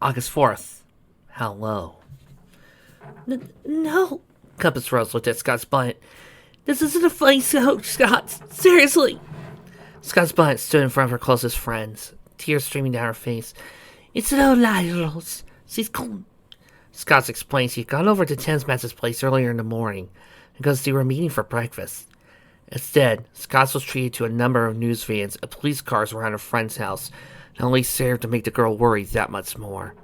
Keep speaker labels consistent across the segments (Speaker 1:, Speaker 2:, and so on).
Speaker 1: August 4th. How low? No. Compass Rose looked at Scott's bonnet. This isn't a funny joke, Scott. Seriously. Scott's bonnet stood in front of her closest friends, tears streaming down her face. It's no lie, Rose. She's gone. Scott explains he'd gone over to Tensmatz's place earlier in the morning because they were meeting for breakfast. Instead, Scott was treated to a number of news vans and police cars around a friend's house that only served to make the girl worry that much more.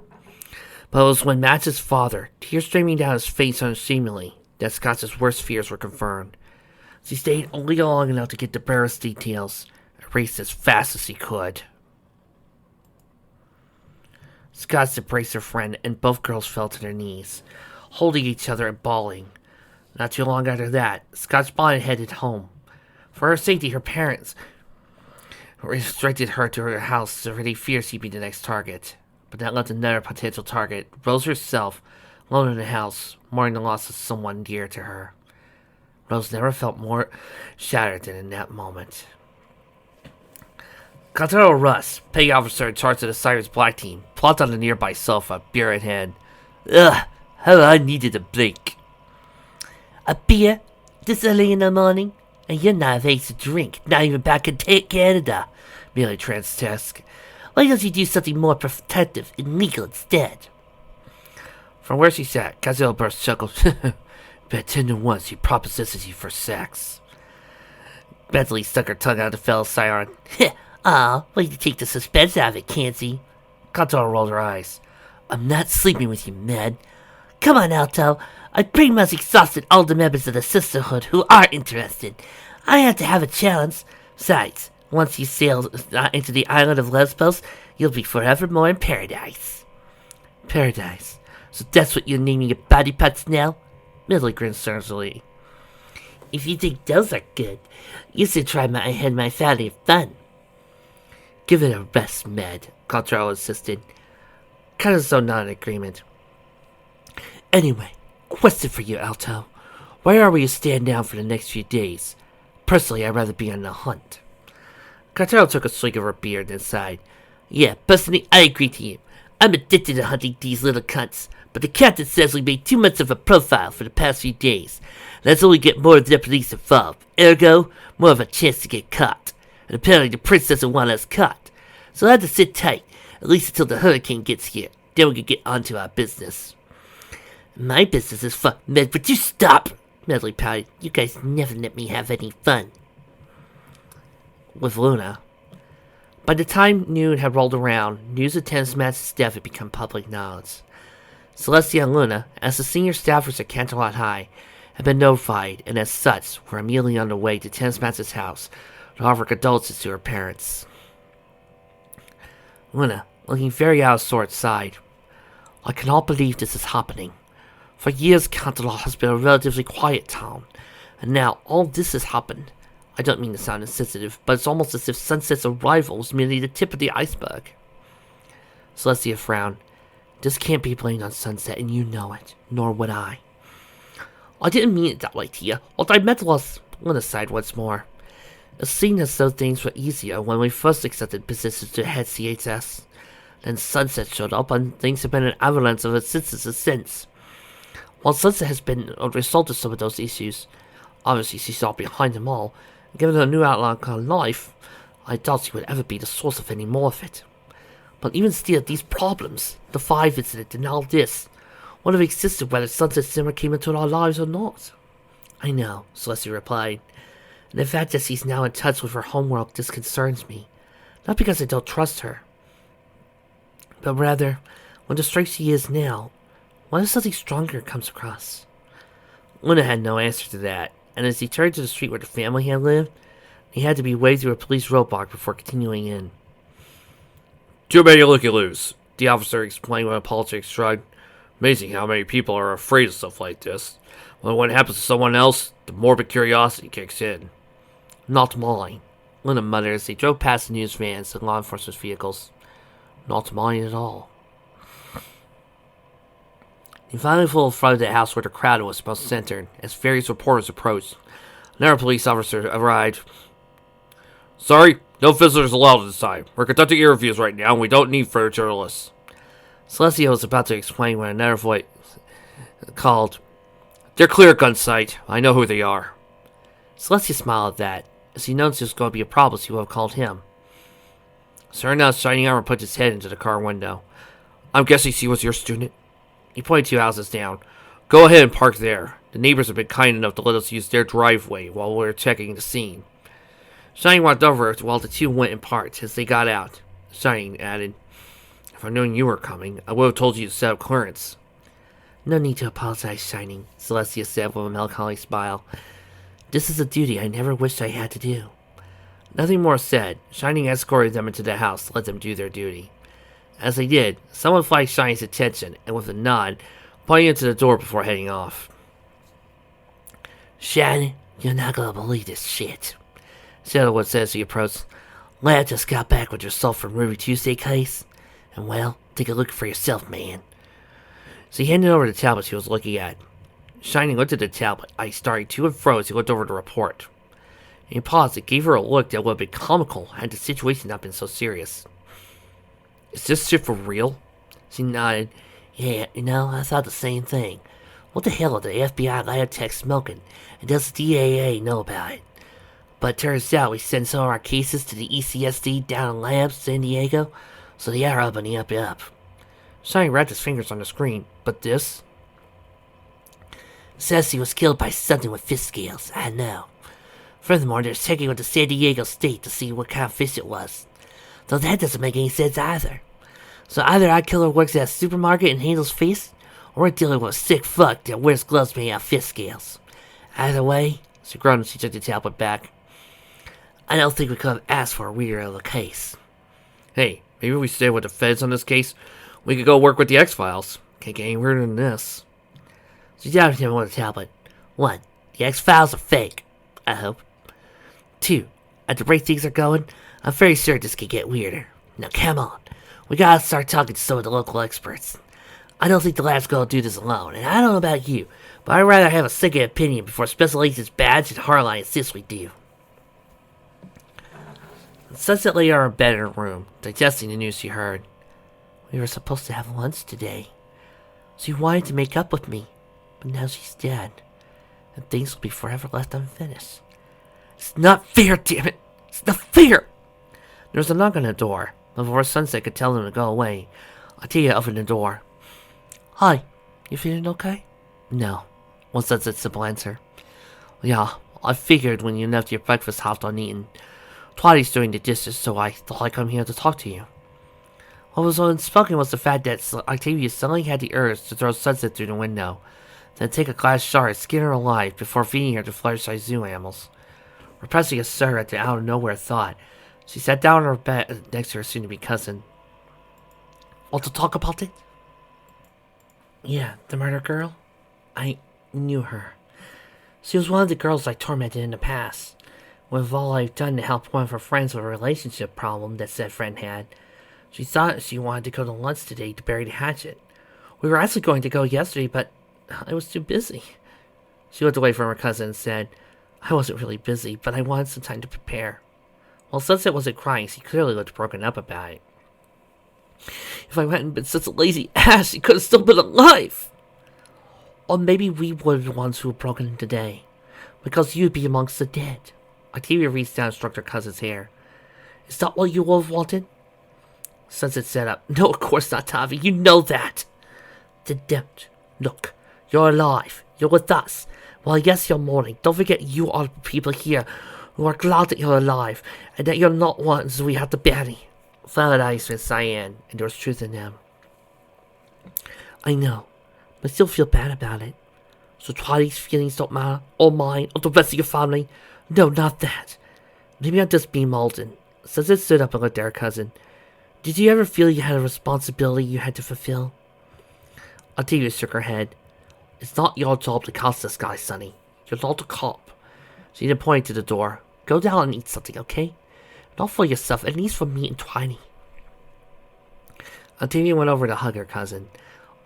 Speaker 1: But it was when Matz's father, tears streaming down his face unseemingly, that Scott's worst fears were confirmed. She stayed only long enough to get the barest details, and raced as fast as he could. Scott embraced her friend, and both girls fell to their knees, holding each other and bawling. Not too long after that, Scott's bonnet headed home. For her safety, her parents restricted her to her house for they feared she'd be the next target. But that left another potential target, Rose herself, alone in the house, mourning the loss of someone dear to her. Rose never felt more shattered than in that moment. Contador Russ, petty officer in charge of the Cyrus Black team, plopped on the nearby sofa, beer in hand. Ugh, how I needed a break. A beer? This early in the morning? And you're not of age to drink, not even back in Canada, merely Transtesk. Why don't you do something more protective and legal instead? From where she sat, Cazelle burst chuckled. Bet 10 to 1 she propositions you for sex. Bentley stuck her tongue out to fell siren. Aw, way to take the suspense out of it, can't she? Contador rolled her eyes. I'm not sleeping with you, Ned. Come on, Alto. I pretty much exhausted all the members of the Sisterhood who are interested. I have to have a challenge. Besides, once you sail into the island of Lesbos, you'll be forevermore in paradise. Paradise? So that's what you're naming your body parts now? Midley grinned sternly. If you think those are good, you should try my Valley of Fun. Give it a rest, Med, Contador insisted. Kind of so not in agreement. Anyway, question for you, Alto. Where are we to stand down for the next few days? Personally, I'd rather be on the hunt. Contador took a swig of her beer, then sighed. Yeah, personally, I agree to you. I'm addicted to hunting these little cunts, but the captain says we made too much of a profile for the past few days. Let's only get more of the police involved. Ergo, more of a chance to get caught. And apparently the prince doesn't want us caught. So I have to sit tight, at least until the hurricane gets here. Then we can get on to our business. My business is fuck, Med, but you stop! Medley pouted. You guys never let me have any fun. With Luna. By the time noon had rolled around, news of Tensmatz's death had become public knowledge. Celestia and Luna, as the senior staffers at Canterlot High, had been notified, and as such, were immediately on the way to Tensmatz's house to offer condolences to her parents. Luna, looking very out of sorts, sighed. I cannot believe this is happening. For years, Canterlot has been a relatively quiet town, and now all this has happened. I don't mean to sound insensitive, but it's almost as if Sunset's arrival was merely the tip of the iceberg. Celestia frowned. This can't be blamed on Sunset, and you know it, nor would I. I didn't mean it that way, Tia. What I meant was... Luna sighed once more. It seemed as though things were easier when we first accepted positions to head CHS. Then Sunset showed up, and things have been an avalanche of instances since. While Sunset has been a result of some of those issues, obviously she's not behind them all, and given her new outlook on life, I doubt she would ever be the source of any more of it. But even still, these problems, the 5 incident and all this, would have existed whether Sunset Simmer came into our lives or not. I know, Celestia replied, and the fact that she's now in touch with her homeworld disconcerts me. Not because I don't trust her, but rather, when the strength she is now, what if something stronger comes across? Luna had no answer to that, and as he turned to the street where the family had lived, he had to be waved through a police roadblock before continuing in. Too many looky-loos, the officer explained with a apologetic shrug. Amazing how many people are afraid of stuff like this. When it happens to someone else, the morbid curiosity kicks in. Not mine, Luna muttered as they drove past the news vans and law enforcement vehicles. Not mine at all. He finally pulled in front of the house where the crowd was most centered as various reporters approached. Another police officer arrived. Sorry, no visitors allowed at this time. We're conducting interviews right now and we don't need further journalists. Celestia was about to explain when another voice called, "They're clear at gunsight. I know who they are." Celestia smiled at that. As he noticed there was going to be a problem, she would have called him. Sir enough, Shining Armor put his head into the car window. "I'm guessing she was your student?" He pointed 2 houses down. "Go ahead and park there. The neighbors have been kind enough to let us use their driveway while we were checking the scene." Shining walked over while the two went and parked. As they got out, Shining added, "If I'd known you were coming, I would have told you to set up clearance." "No need to apologize, Shining," Celestia said with a melancholy smile. "This is a duty I never wished I had to do." Nothing more said. Shining escorted them into the house to let them do their duty. As they did, someone flagged Shining's attention, and with a nod, pointed him to the door before heading off. "Shining, you're not gonna believe this shit," Shadowwood said as he approached. "Lad just got back with yourself from Ruby Tuesday case. And well, take a look for yourself, man." So he handed over the tablet he was looking at. Shining looked at the tablet, eyes starting to and fro as he looked over the report. He paused and gave her a look that would have been comical had the situation not been so serious. "Is this shit for real?" She nodded. "Yeah, I thought the same thing. What the hell are the FBI lab techs smoking, and does the DAA know about it? But it turns out we sent some of our cases to the ECSD down in Labs, San Diego, so they are up on the up. Shining wrapped his fingers on the screen. "But this?" "Says he was killed by something with fish scales, I know. Furthermore, they're checking with the San Diego State to see what kind of fish it was. Though that doesn't make any sense either. So either our killer works at a supermarket and handles fish, or we're dealing with a sick fuck that wears gloves made out of fish scales. Either way," she groaned as she took the tablet back, "I don't think we could have asked for a weirder of a case." "Hey, maybe we stay with the feds on this case. We could go work with the X-Files. Can't get any weirder than this."
Speaker 2: She jabbed him with the tablet. "1. The X-Files are fake, I hope. 2. At the rate things are going, I'm very sure this could get weirder. Now come on, we gotta start talking to some of the local experts. I don't think the lab's gonna do this alone, and I don't know about you, but I'd rather have a second opinion before Special Agents Badge and Harline insist we do."
Speaker 1: Sunset lay on her bed in her room, digesting the news she heard.
Speaker 2: "We were supposed to have lunch today. She wanted to make up with me, but now she's dead, and things will be forever left unfinished. It's not fair, damn it! It's not fair!"
Speaker 1: There was a knock on the door. Before Sunset could tell them to go away, Althea opened the door.
Speaker 2: "Hi, you feeling okay?"
Speaker 1: "No," was Sunset's simple answer. "Yeah, I figured when you left your breakfast half uneaten. Twilight's doing the dishes, so I thought I'd come here to talk to you." What was unspoken was the fact that Octavia suddenly had the urge to throw Sunset through the window, then take a glass jar and skin her alive before feeding her to Fluttershy zoo animals. Repressing a shudder at the out-of-nowhere thought, she sat down on her bed next to her soon-to-be cousin. "Want to talk about it?"
Speaker 2: "Yeah, the murder girl? I knew her. She was one of the girls I tormented in the past. With all I've done to help one of her friends with a relationship problem that said friend had, she thought she wanted to go to lunch today to bury the hatchet. We were actually going to go yesterday, but I was too busy."
Speaker 1: She looked away from her cousin and said,
Speaker 2: "I wasn't really busy, but I wanted some time to prepare."
Speaker 1: While Sunset wasn't crying, she clearly looked broken up about it.
Speaker 2: "If I hadn't been such a lazy ass, she could have still been alive. Or maybe we were the ones who were broken in today, because you'd be amongst the dead."
Speaker 1: Octavia reached down and stroked her cousin's hair.
Speaker 2: "Is that what you would have wanted?"
Speaker 1: Sunset sat up.
Speaker 2: "No, of course not, Tavi. You know that." "Then don't. Look, you're alive. You're with us. Well, yes, you're mourning. Don't forget you are the people here who are glad that you're alive, and that you're not ones we have to bury."
Speaker 1: Violet eyes went cyan, and there was truth in them.
Speaker 2: "I know, but I still feel bad about it. So Twilight's feelings don't matter, or mine, or the rest of your family. No, not that. Maybe I'm just being Malden."
Speaker 1: Sunset stood up and looked at her cousin.
Speaker 2: "Did you ever feel you had a responsibility you had to fulfill?"
Speaker 1: Octavia shook her head.
Speaker 2: "It's not your job to catch this guy, Sonny. You're not a cop."
Speaker 1: She then pointed to the door.
Speaker 2: "Go down and eat something, okay? Not for yourself, at least for me and Twiny."
Speaker 1: Octavia went over to hug her cousin.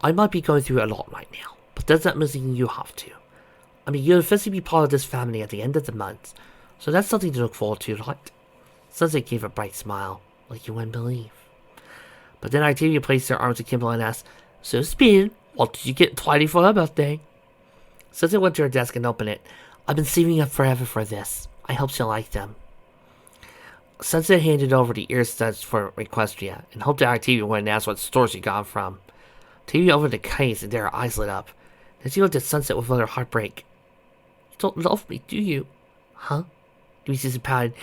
Speaker 2: "I might be going through a lot right now, but does that mean you have to? I mean, you'll officially be part of this family at the end of the month, so that's something to look forward to, right?"
Speaker 1: Sunset gave a bright smile.
Speaker 2: "Like you wouldn't believe." But then Octavia placed her arms akimbo and asked, "So, Speed, what did you get Twilight for her birthday?" Sunset went to her desk and opened it. "I've been saving up forever for this. I hope she'll like them." Sunset handed over the ear studs for Equestria and hoped that Octavia wouldn't ask what store she got from. Octavia opened the case and her eyes lit up. Then she looked at Sunset with utter heartbreak. "You don't love me, do you?" "Huh?" Demetrius pouted.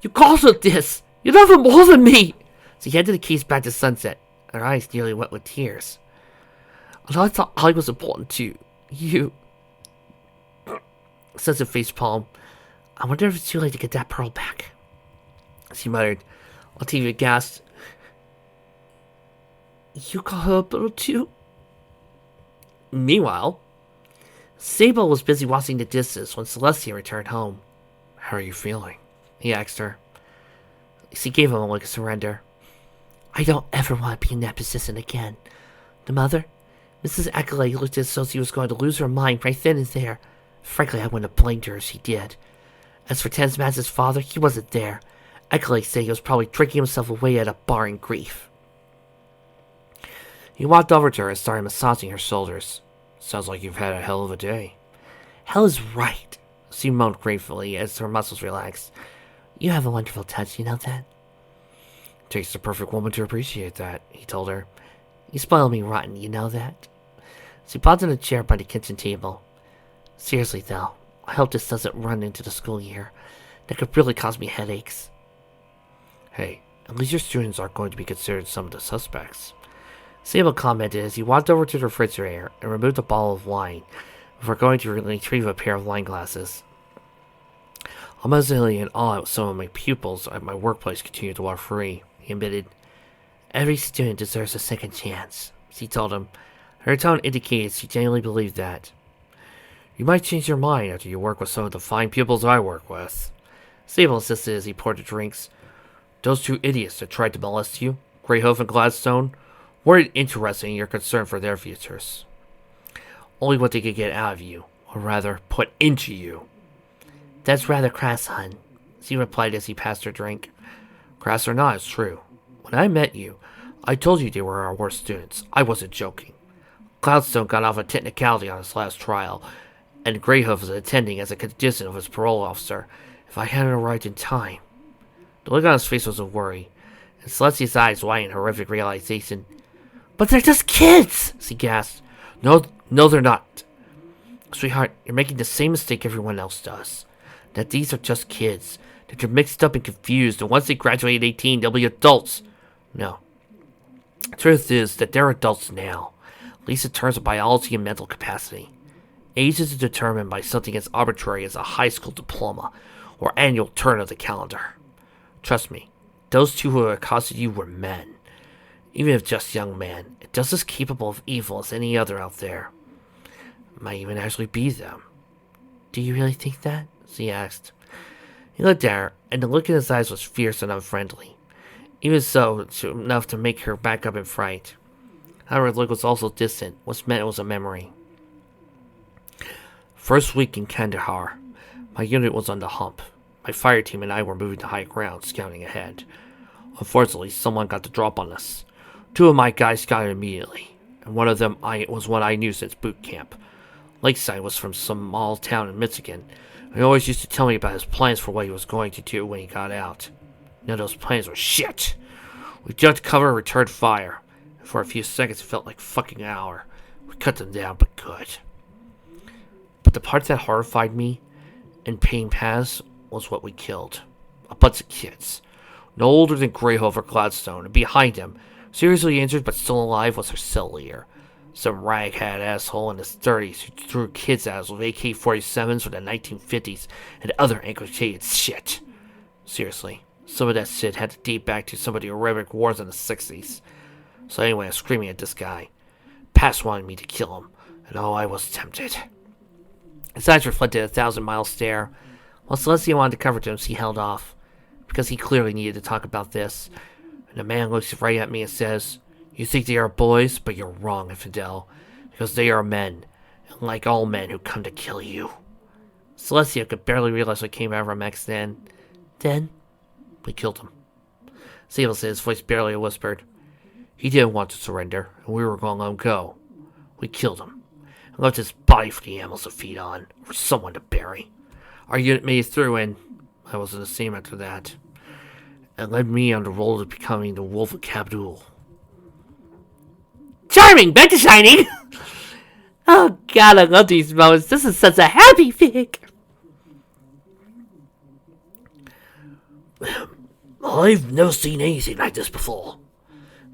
Speaker 2: "You caused her this! You love her more than me!" She handed the case back to Sunset. Her eyes nearly wet with tears. "And I thought I was important to you." Sunset face palm. "I wonder if it's too late to get that pearl back," she muttered. Octavia gasped. "You call her a bird too?" Meanwhile, Sable was busy watching the distance when Celestia returned home. "How are you feeling?" he asked her. She gave him a look of surrender. "I don't ever want to be in that position again. The mother, Mrs. Accolade, looked as though she was going to lose her mind right then and there. Frankly, I wouldn't have blamed her if she did. As for Tensmaz's father, he wasn't there. Accolade said he was probably drinking himself away at a bar in grief." He walked over to her and started massaging her shoulders. "Sounds like you've had a hell of a day." "Hell is right," she moaned gratefully as her muscles relaxed. "You have a wonderful touch, you know that?"
Speaker 1: "Takes the perfect woman to appreciate that," he told her.
Speaker 2: "You spoil me rotten, you know that?" She paused in a chair by the kitchen table. "Seriously, though, I hope this doesn't run into the school year. That could really cause me headaches."
Speaker 1: "Hey, at least your students aren't going to be considered some of the suspects,"
Speaker 2: Sable commented as he walked over to the refrigerator and removed a bottle of wine before going to retrieve a pair of wine glasses.
Speaker 1: "I'm as in awe at some of my pupils at my workplace continue to walk free," he admitted.
Speaker 2: "Every student deserves a second chance," she told him. Her tone indicated she genuinely believed that.
Speaker 1: "You might change your mind after you work with some of the fine pupils I work with,"
Speaker 2: Sable insisted as he poured the drinks.
Speaker 1: "Those two idiots that tried to molest you, Greyhoof and Gladstone, weren't interested in your concern for their futures. Only what they could get out of you, or rather, put into you."
Speaker 2: "That's rather crass, hun," she replied as he passed her drink.
Speaker 1: "Crass or not, it's true. When I met you, I told you they were our worst students. I wasn't joking. Cloudstone got off a technicality on his last trial, and Greyhoof is attending as a condition of his parole officer if I hadn't arrived in time."
Speaker 2: The look on his face was of worry, and Celestia's eyes widened in horrific realization. "But they're just kids!" she gasped.
Speaker 1: No, they're not. Sweetheart, you're making the same mistake everyone else does. That these are just kids. That they're mixed up and confused, and once they graduate at 18, they'll be adults. No. The truth is that they're adults now, at least in terms of biology and mental capacity. Age is determined by something as arbitrary as a high school diploma or annual turn of the calendar. Trust me, those two who accosted you were men. Even if just young men, just as capable of evil as any other out there. Might even actually be them.
Speaker 2: "Do you really think that?" she asked.
Speaker 1: He looked at her, and the look in his eyes was fierce and unfriendly. Even so, enough to make her back up in fright. However, the look was also distant, which meant it was a memory. "First week in Kandahar, my unit was on the hump. My fire team and I were moving to high ground, scouting ahead. Unfortunately, someone got the drop on us. Two of my guys got it immediately, and one of them was one I knew since boot camp. Lakeside was from some small town in Michigan. He always used to tell me about his plans for what he was going to do when he got out. None of those plans were shit. We ducked cover and returned fire. For a few seconds, it felt like fucking an hour. We cut them down, but good. But the part that horrified me and pain past was what we killed. A bunch of kids. No older than Greyhoof or Gladstone, and behind him, seriously injured but still alive, was her cell leader. Some raghead asshole in his 30s who threw kids at us with AK-47s from the 1950s and other antiquated shit. Seriously, some of that shit had to date back to some of the horrific wars in the 60s. So anyway, I was screaming at this guy. Pass wanted me to kill him, and oh, I was tempted."
Speaker 2: His eyes reflected a 1,000-mile stare. While Celestia wanted to comfort him, she held off, because he clearly needed to talk about this.
Speaker 1: And the man looks right at me and says, "You think they are boys, but you're wrong, Infidel, because they are men, and like all men who come to kill you."
Speaker 2: Celestia could barely realize what came out of her next then.
Speaker 1: "Then, we killed him."
Speaker 2: Sable said, his voice barely whispered.
Speaker 1: He didn't want to surrender, and we were going to let him go. We killed him, and left his body for the animals to feed on, or someone to bury. Our unit made it through, and I wasn't the same after that. It led me on the road to becoming the Wolf of Kabdul.
Speaker 2: Charming! Back to Shining! Oh god, I love these moments. This is such a happy fic.
Speaker 1: I've never seen anything like this before.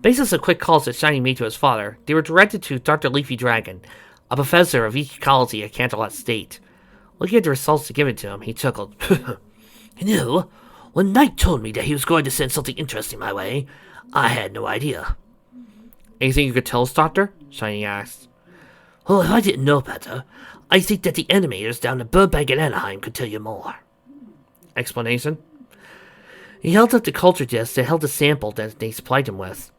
Speaker 2: Based on some quick calls that Shining made to his father, they were directed to Dr. Leafy Dragon, a professor of ecology at Canterlot State. Looking at the results given to him, he chuckled.
Speaker 1: You know, when Knight told me that he was going to send something interesting my way, I had no idea.
Speaker 2: Anything you could tell us, Doctor? Shining asked.
Speaker 1: Well, if I didn't know better, I think that the animators down in Burbank and Anaheim could tell you more.
Speaker 2: Explanation?
Speaker 1: He held up the culture disc that held the sample that they supplied him with.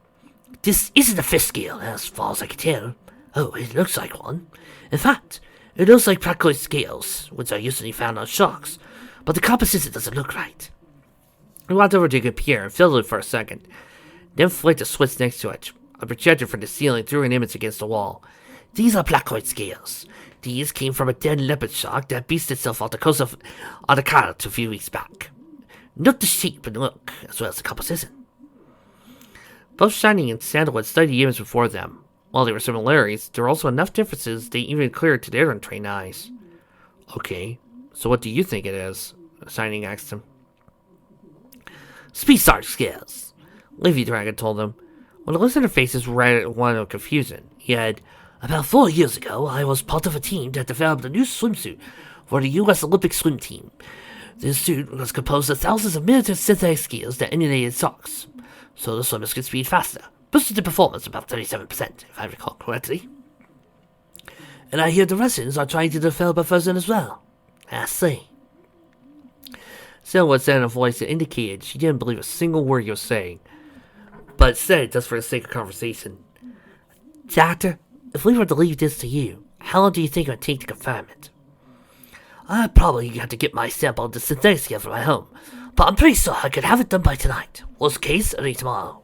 Speaker 1: This isn't a fish scale, as far as I can tell. Oh, it looks like one. In fact, it looks like placoid scales, which are usually found on sharks, but the composition doesn't look right.
Speaker 2: He walked over to the computer and fiddled it for a second, then flicked a switch next to it. A projector from the ceiling threw an image against the wall.
Speaker 1: These are placoid scales. These came from a dead leopard shark that beached itself off the coast of Anakara a few weeks back. Note the shape and look, as well as the composition.
Speaker 2: Both Shining and Sandalwood studied the image before them. While there were similarities, there were also enough differences they even cleared to their untrained eyes. Okay, so what do you think it is? Shining asked him.
Speaker 1: Speed Sarge scales,
Speaker 2: Leafy Dragon told him. When the listener faces read one of confusion, he had,
Speaker 1: about 4 years ago, I was part of a team that developed a new swimsuit for the U.S. Olympic swim team. This suit was composed of thousands of miniature synthetic scales that emulated socks, so the swimmers could speed faster, boosted the performance about 37%, if I recall correctly. And I hear the Russians are trying to develop a version as well. I see.
Speaker 2: Sandalwood said in a voice that indicated she didn't believe a single word he was saying, but said it just for the sake of conversation.
Speaker 1: Doctor, if we were to leave this to you, how long do you think it would take to confirm it? I'd probably have to get my sample of the synthetic scale from my home, but I'm pretty sure I could have it done by tonight. Worst case, early tomorrow.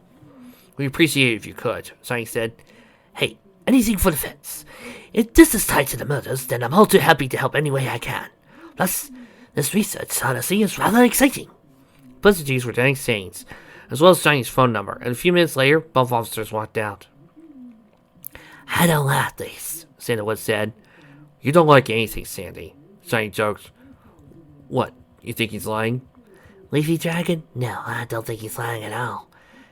Speaker 2: We appreciate it if you could, Shining said.
Speaker 1: Hey, anything for the fence. If this is tied to the murders, then I'm all too happy to help any way I can. Plus, this research, honestly, is rather exciting.
Speaker 2: Both of these were Danny Saints, as well as Shining's phone number, and a few minutes later, both officers walked out.
Speaker 1: I don't like this,
Speaker 2: Sandalwood said. You don't like anything, Sandy. Shining joked. What, you think he's lying?
Speaker 1: Leafy Dragon? No, I don't think he's lying at all.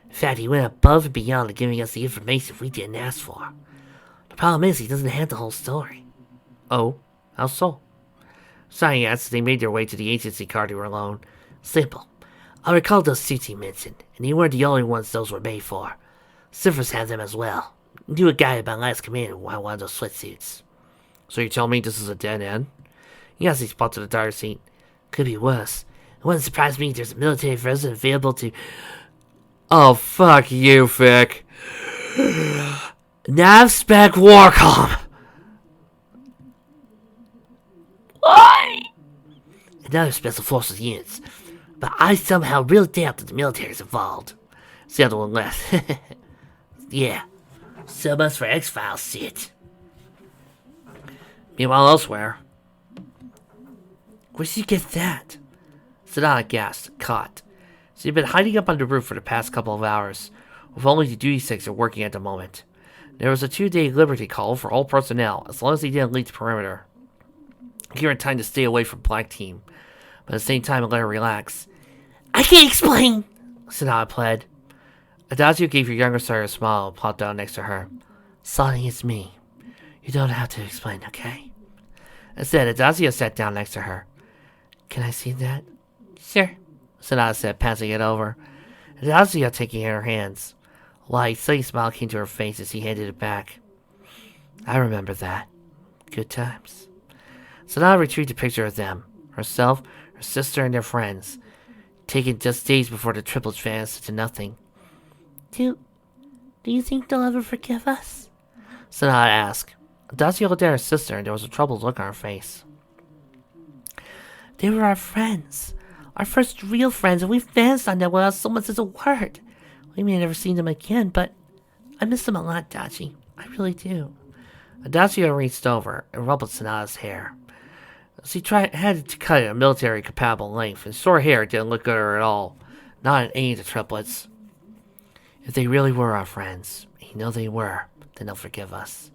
Speaker 1: In fact, he went above and beyond in giving us the information we didn't ask for. The problem is he doesn't have the whole story.
Speaker 2: Oh, how so?
Speaker 1: Shining asked as they made their way to the agency car they were alone. Simple. I recall those suits he mentioned, and they weren't the only ones those were made for. Silvers had them as well. Knew a guy at my last command who wanted one of those sweatsuits.
Speaker 2: So you tell me this is a dead end?
Speaker 1: Yes, he spotted the driver's seat. Could be worse. It wouldn't surprise me if there's a military version available to...
Speaker 2: Oh, fuck you, Vic.
Speaker 1: NavSpec Warcom! Why? And other Special Forces units. But I somehow really doubt that the military's involved. Sandalwood left. Yeah. So much for X-Files shit.
Speaker 2: Meanwhile, elsewhere.
Speaker 1: Where'd you get that?
Speaker 2: Sadana gasped, caught. She had been hiding up on the roof for the past couple of hours, with only the duty sector working at the moment. There was a 2-day liberty call for all personnel, as long as they didn't leave the perimeter. Given time to stay away from Black Team, but at the same time let her relax.
Speaker 1: I can't explain,
Speaker 2: Sadana pled. Adagio gave her younger sister a smile and plopped down next to her.
Speaker 1: Sonny, it's me. You don't have to explain, okay?
Speaker 2: Instead, Adagio sat down next to her.
Speaker 1: Can I see that?
Speaker 2: Sure, Sadana said, passing it over. Adagio taking her hands. A light, sunny smile came to her face as he handed it back.
Speaker 1: I remember that. Good times.
Speaker 2: Sadana retrieved a picture of them, herself, her sister, and their friends, taken just days before the triplets vanished into nothing.
Speaker 1: Do you think they'll ever forgive us?
Speaker 2: Sadana asked. Adagio looked at her sister, and there was a troubled look on her face.
Speaker 1: They were our friends. Our first real friends, and we vanished on them without so much as a word. We may never see them again, but
Speaker 2: I miss him a lot, Dachi. I really do.
Speaker 1: Adagio reached over and rubbed Sanada's hair. She had to cut it a military-compatible length, and short hair didn't look good at her at all. Not in any of the triplets. If they really were our friends, and you know they were, then they'll forgive us.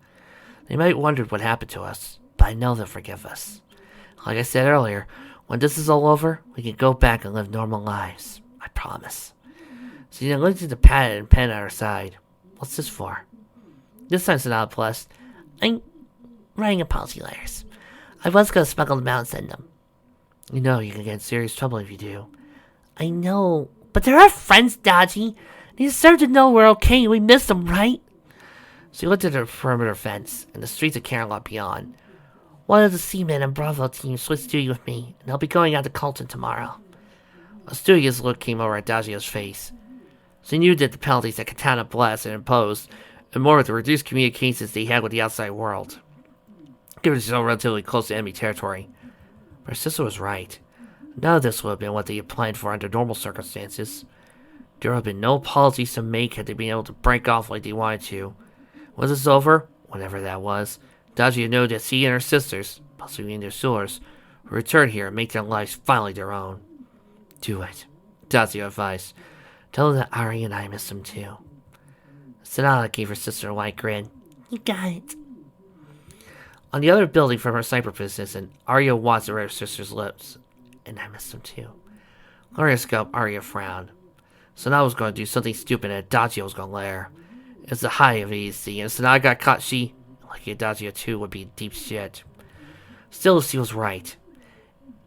Speaker 1: They might wonder what happened to us, but I know they'll forgive us. Like I said earlier, when this is all over, we can go back and live normal lives. I promise. She then looked at the pad and pen at her side. What's this for? This time Sanada blessed.
Speaker 2: I'm writing apology letters. I was gonna smuggle them out and send them.
Speaker 1: You know you can get in serious trouble if you do.
Speaker 2: I know, but they're our friends, Dachi. They deserve to know we're okay and we miss them, right?
Speaker 1: She looked at the perimeter fence and the streets of Camelot beyond.
Speaker 2: One of the Seaman and Bravo teams switched duty with me, and I'll be going out to Colton tomorrow.
Speaker 1: A studious look came over Adagio's face. She knew that the penalties that Katana Blast had imposed, and more with the reduced communications they had with the outside world, given so relatively close to enemy territory. But her sister was right. None of this would have been what they had planned for under normal circumstances. There would have been no apologies to make had they been able to break off like they wanted to. When this was over, whenever that was, Adagio knew that she and her sisters, possibly in their sewers, would return here and make their lives finally their own. Do it, Adagio advised. Tell them that Ari and I miss them too. Sanada gave her sister a wide grin.
Speaker 2: You got it.
Speaker 1: On the other building from her sniper position, Arya watched her sister's lips. And I missed them too. Gloria scoped Arya frowned. Sanada was going to do something stupid and Adagio was going to let her. It was the high of easy, and if Sanada got caught, she, like Adagio too, would be in deep shit. Still, she was right.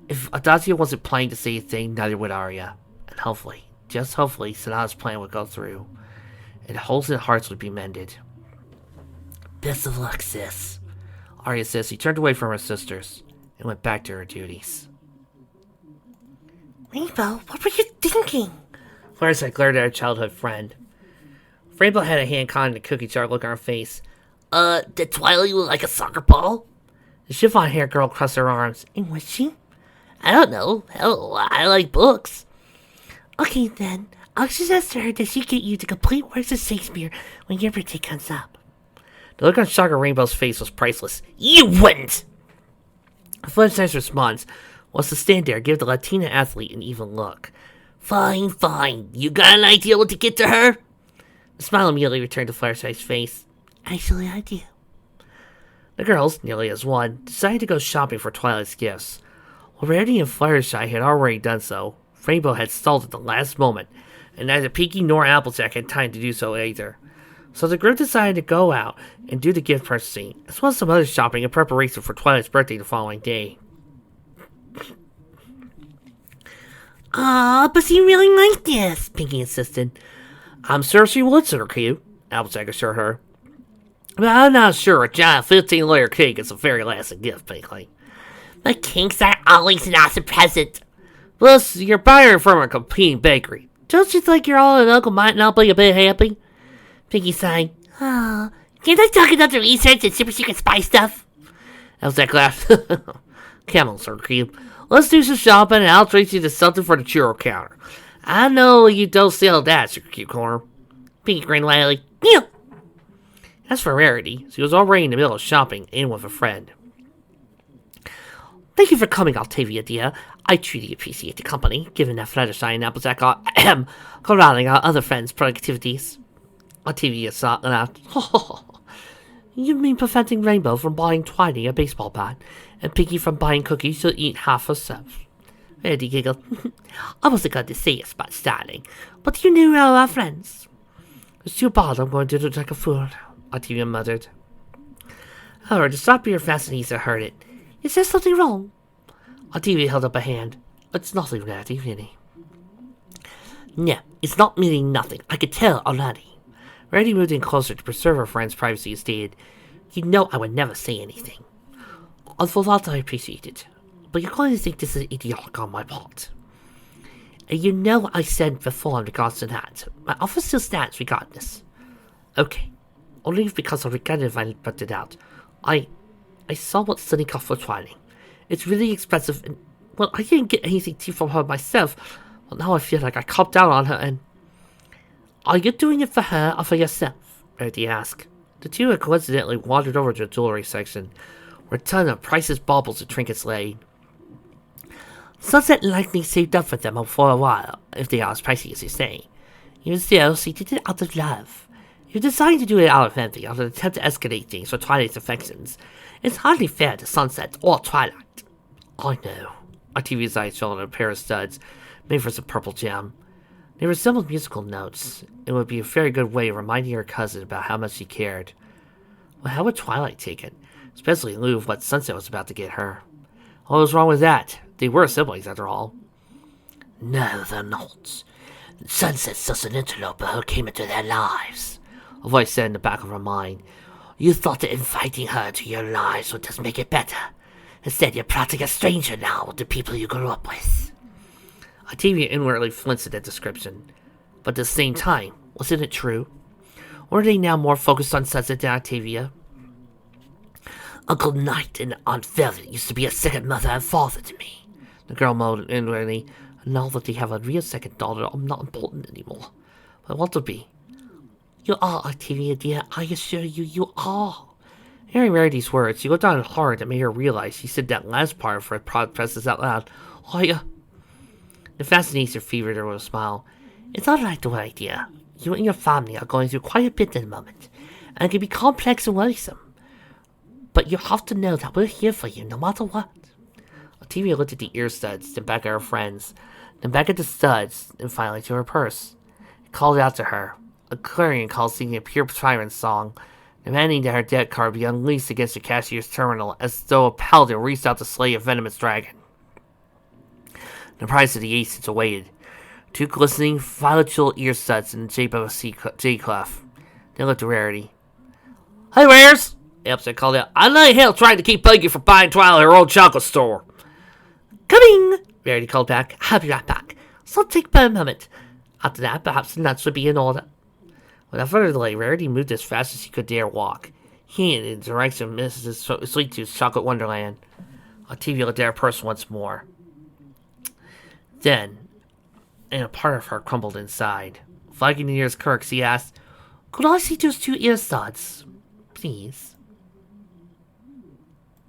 Speaker 1: If Adagio wasn't planning to say a thing, neither would Arya. And hopefully, just hopefully, Sanada's plan would go through. And holes and hearts would be mended.
Speaker 2: Best of luck, sis.
Speaker 1: Arya says she turned away from her sisters and went back to her duties.
Speaker 2: Rainbow, what were you thinking?
Speaker 1: Fireside glared at her childhood friend. Rainbow had a hand caught in the cookie jar look on her face.
Speaker 2: Did Twilight look like a soccer ball?
Speaker 1: The chiffon-haired girl crossed her arms.
Speaker 2: And was she? I don't know. Hell, I like books. Okay, then. I'll suggest to her that she get you the complete works of Shakespeare when your birthday comes up.
Speaker 1: The look on Shocker Rainbow's face was priceless.
Speaker 2: You wouldn't!
Speaker 1: Fledge's response was to stand there and give the Latina athlete an even look.
Speaker 2: Fine, fine. You got an idea what to get to her?
Speaker 1: The smile immediately returned to Fireside's face.
Speaker 2: Actually, I do.
Speaker 1: The girls, nearly as one, decided to go shopping for Twilight's gifts. While Rarity and Fluttershy had already done so, Rainbow had stalled at the last moment, and neither Pinkie nor Applejack had time to do so either. So the group decided to go out and do the gift purchasing, as well as some other shopping in preparation for Twilight's birthday the following day.
Speaker 2: But she really liked this, Pinkie insisted.
Speaker 1: I'm sure she would, Sir Q, Applejack assured her. But I'm not sure a giant 15-layer cake is a very lasting gift, Pinkie.
Speaker 2: But cakes are always an awesome present.
Speaker 1: Plus, you're buying from a competing bakery. Don't you think your aunt and uncle might not be a bit happy?
Speaker 2: Pinkie sighed. Can't I talk about the research and super secret spy stuff?
Speaker 1: Applejack laughed. Come on, Sir Q. Let's do some shopping and I'll treat you to something for the churro counter. I know you don't sell that, Sir Q Corner.
Speaker 2: Pinkie grinned wildly. Yeah.
Speaker 1: As for Rarity, she was already in the middle of shopping and with a friend.
Speaker 2: Thank you for coming, Octavia, dear. I truly appreciate the company, given that Fluttershy and Applejack are, corralling our other friends' productivities.
Speaker 1: Octavia laughed.
Speaker 2: You mean preventing Rainbow from buying Twilight a baseball bat, and Pinkie from buying cookies to eat half herself? Rarity giggled. I wasn't going to say it about starting, but you knew all our friends.
Speaker 1: It's too bad I'm going to the Detective Food, Octavia muttered. However, the sharp-eared Fascinista heard it.
Speaker 2: Is there something wrong?
Speaker 1: Octavia held up a hand. It's nothing, Rarity, really.
Speaker 2: No, it's not meaning nothing. I could tell already.
Speaker 1: Rarity moved in closer to preserve her friend's privacy and stated,
Speaker 2: You know I would never say anything.
Speaker 1: And for that I appreciate it. But you're going to think this is idiotic on my part.
Speaker 2: And you know what I said before in regards to that. My offer still stands regardless.
Speaker 1: Okay. Only because I regretted if I put it out. I saw what Sunny got for Twilight. It's really expensive and, well, I didn't get anything cheap from her myself. Well, now I feel like I copped out on her and...
Speaker 2: Are you doing it for her or for yourself?
Speaker 1: Rarity asked. The two had coincidentally wandered over to the jewelry section, where a ton of priceless baubles and trinkets lay.
Speaker 2: Sunset likely saved up for them for a while, if they are as pricey as you say. Even still, she did it out of love. You decided to do it out of envy, out of an attempt to escalate things for Twilight's affections. It's hardly fair to Sunset or Twilight.
Speaker 1: I know. Octavia's eyes fell on a pair of studs, made for some purple gem. They resembled musical notes. It would be a very good way of reminding her cousin about how much she cared. Well, how would Twilight take it? Especially in lieu of what Sunset was about to get her. What was wrong with that? They were siblings, after all.
Speaker 2: No, they're not. Sunset's just an interloper who came into their lives,
Speaker 1: a voice said in the back of her mind.
Speaker 2: You thought that inviting her into your lives would just make it better. Instead, you're plotting a stranger now with the people you grew up with.
Speaker 1: Octavia inwardly flinched at that description. But at the same time, wasn't it true? Were they now more focused on Sunset than Octavia?
Speaker 2: Uncle Knight and Aunt Velvet used to be a second mother and father to me,
Speaker 1: the girl moaned inwardly. Now that they have a real second daughter, I'm not important anymore. But I want to be.
Speaker 2: You are, Octavia dear, I assure you, you are.
Speaker 1: Hearing Rarity's words, she looked down hard and made her realize she said that last part of her process out loud. The fascination fevered her with a smile.
Speaker 2: It's all right, Dwight, dear. You and your family are going through quite a bit at the moment, and it can be complex and worrisome. But you have to know that we're here for you, no matter what.
Speaker 1: Octavia looked at the ear studs, then back at her friends, then back at the studs, and finally to her purse. It called out to her, a clarion call singing a pure tyrant song, demanding that her debt card be unleashed against the cashier's terminal as though a paladin reached out to slay a venomous dragon. The price of the aces awaited. 2 glistening, violet jewel ear studs in the shape of a J-clef. They looked at Rarity. Hey, Rares! Elpset called out. I know hell trying to keep Peggy from buying Twilight at her old chocolate store.
Speaker 2: Coming! Rarity called back. I'll be right back. So take but a moment. After that, perhaps the nuts would be in order.
Speaker 1: Without further delay, Rarity moved as fast as she could dare walk. He in the direction of Mrs. Sweet Tooth's chocolate wonderland. Octavia looked at her purse once more. Then, and a part of her crumbled inside. Flagging the nearest Kirk, he asked,
Speaker 2: Could I see those 2 ear studs, please?